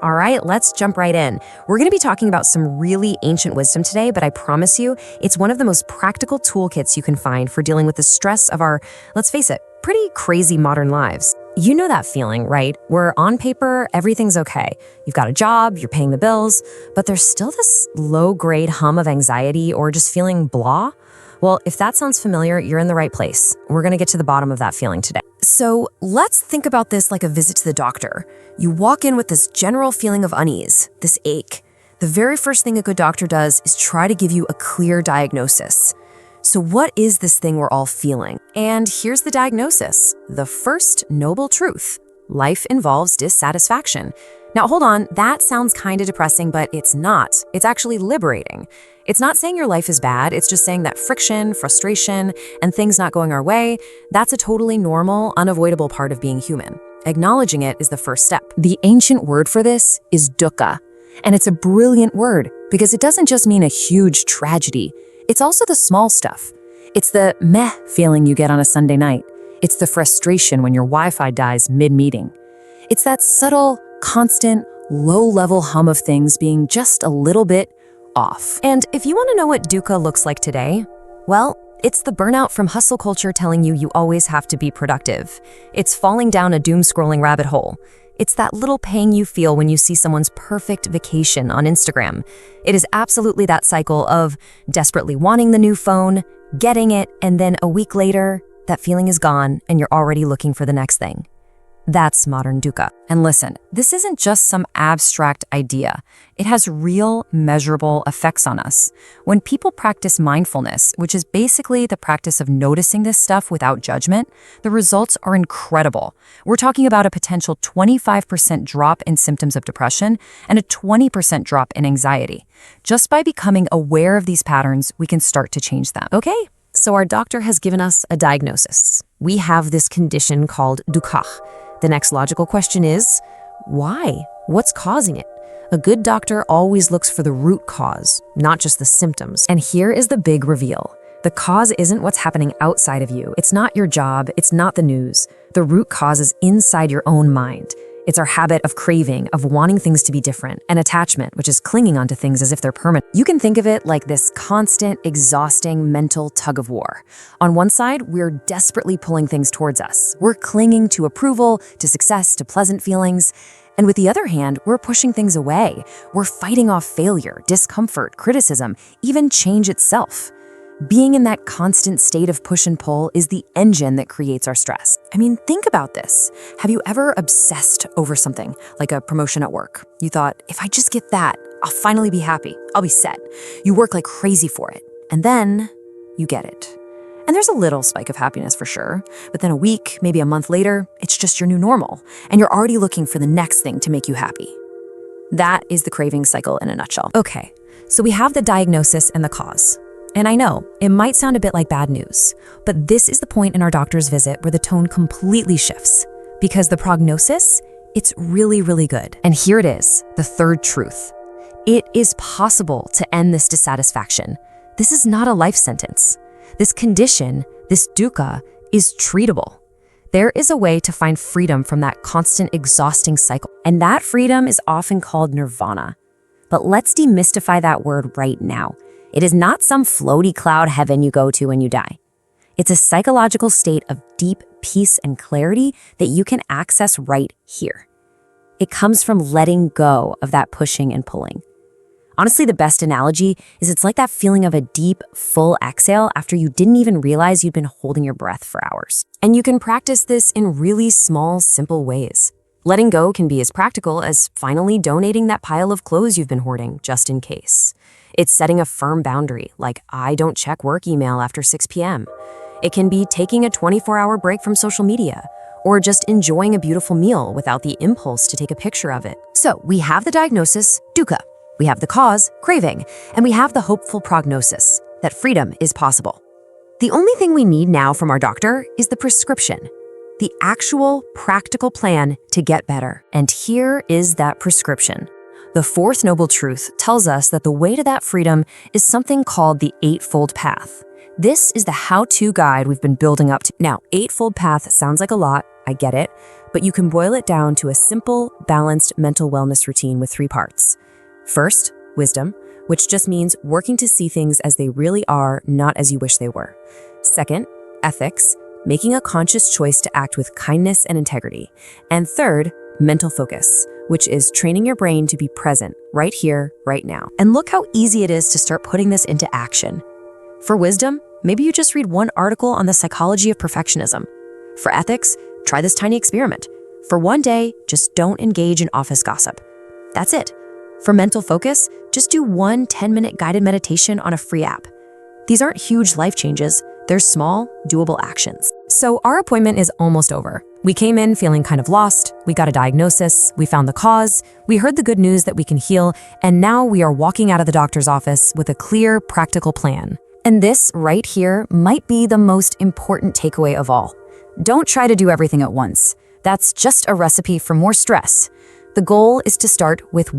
All right, let's jump right in. We're going to be talking about some really ancient wisdom today, but I promise you, it's one of the most practical toolkits you can find for dealing with the stress of our, let's face it, pretty crazy modern lives. You know that feeling, right? Where on paper, everything's okay. You've got a job, you're paying the bills, but there's still this low-grade hum of anxiety or just feeling blah. Well, if that sounds familiar, you're in the right place. We're going to get to the bottom of that feeling today. So let's think about this like a visit to the doctor. You walk in with this general feeling of unease, this ache. The very first thing a good doctor does is try to give you a clear diagnosis. So what is this thing we're all feeling? And here's the diagnosis. The first noble truth. Life involves dissatisfaction. Now hold on, that sounds kind of depressing, but it's not. It's actually liberating. It's not saying your life is bad, it's just saying that friction, frustration, and things not going our way, that's a totally normal, unavoidable part of being human. Acknowledging it is the first step. The ancient word for this is dukkha, and it's a brilliant word because it doesn't just mean a huge tragedy. It's also the small stuff. It's the meh feeling you get on a Sunday night. It's the frustration when your Wi-Fi dies mid-meeting. It's that subtle, constant, low-level hum of things being just a little bit off. And if you want to know what dukkha looks like today, well, it's the burnout from hustle culture telling you always have to be productive. It's falling down a doom-scrolling rabbit hole. It's that little pang you feel when you see someone's perfect vacation on Instagram. It is absolutely that cycle of desperately wanting the new phone, getting it, and then a week later, that feeling is gone and you're already looking for the next thing. That's modern dukkha. And listen, this isn't just some abstract idea. It has real, measurable effects on us. When people practice mindfulness, which is basically the practice of noticing this stuff without judgment, the results are incredible. We're talking about a potential 25% drop in symptoms of depression and a 20% drop in anxiety. Just by becoming aware of these patterns, we can start to change them. Okay, so our doctor has given us a diagnosis. We have this condition called dukkha. The next logical question is, why? What's causing it? A good doctor always looks for the root cause, not just the symptoms. And here is the big reveal. The cause isn't what's happening outside of you. It's not your job. It's not the news. The root cause is inside your own mind. It's our habit of craving, of wanting things to be different, and attachment, which is clinging onto things as if they're permanent. You can think of it like this constant, exhausting mental tug of war. On one side, we're desperately pulling things towards us. We're clinging to approval, to success, to pleasant feelings. And with the other hand, we're pushing things away. We're fighting off failure, discomfort, criticism, even change itself. Being in that constant state of push and pull is the engine that creates our stress. I mean, think about this. Have you ever obsessed over something, like a promotion at work? You thought, if I just get that, I'll finally be happy. I'll be set. You work like crazy for it. And then you get it. And there's a little spike of happiness for sure. But then a week, maybe a month later, it's just your new normal. And you're already looking for the next thing to make you happy. That is the craving cycle in a nutshell. Okay, so we have the diagnosis and the cause. And I know, it might sound a bit like bad news, but this is the point in our doctor's visit where the tone completely shifts. Because the prognosis, it's really, really good. And here it is, the third truth. It is possible to end this dissatisfaction. This is not a life sentence. This condition, this dukkha, is treatable. There is a way to find freedom from that constant, exhausting cycle. And that freedom is often called nirvana. But let's demystify that word right now. It is not some floaty cloud heaven you go to when you die. It's a psychological state of deep peace and clarity that you can access right here. It comes from letting go of that pushing and pulling. Honestly, the best analogy is it's like that feeling of a deep, full exhale after you didn't even realize you'd been holding your breath for hours. And you can practice this in really small, simple ways. Letting go can be as practical as finally donating that pile of clothes you've been hoarding, just in case. It's setting a firm boundary, like I don't check work email after 6 p.m. It can be taking a 24-hour break from social media, or just enjoying a beautiful meal without the impulse to take a picture of it. So we have the diagnosis, dukkha. We have the cause, craving, and we have the hopeful prognosis, that freedom is possible. The only thing we need now from our doctor is the prescription, the actual practical plan to get better. And here is that prescription. The fourth noble truth tells us that the way to that freedom is something called the Eightfold Path. This is the how-to guide we've been building up to. Now, Eightfold Path sounds like a lot, I get it, but you can boil it down to a simple, balanced mental wellness routine with 3 parts. First, wisdom, which just means working to see things as they really are, not as you wish they were. Second, ethics, making a conscious choice to act with kindness and integrity. And third, mental focus, which is training your brain to be present right here, right now. And look how easy it is to start putting this into action. For wisdom, maybe you just read one article on the psychology of perfectionism. For ethics, try this tiny experiment. For one day, just don't engage in office gossip. That's it. For mental focus, just do one 10-minute guided meditation on a free app. These aren't huge life changes, they're small, doable actions. So our appointment is almost over. We came in feeling kind of lost, we got a diagnosis, we found the cause, we heard the good news that we can heal, and now we are walking out of the doctor's office with a clear, practical plan. And this right here might be the most important takeaway of all. Don't try to do everything at once. That's just a recipe for more stress. The goal is to start with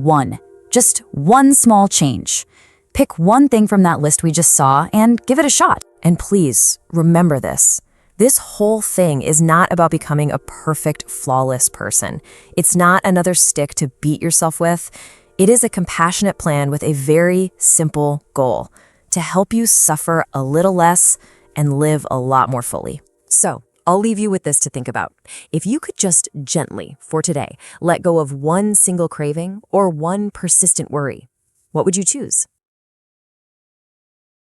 just one small change. Pick one thing from that list we just saw and give it a shot. And please, remember this. This whole thing is not about becoming a perfect, flawless person. It's not another stick to beat yourself with. It is a compassionate plan with a very simple goal: to help you suffer a little less and live a lot more fully. So, I'll leave you with this to think about. If you could just gently, for today, let go of one single craving or one persistent worry, what would you choose?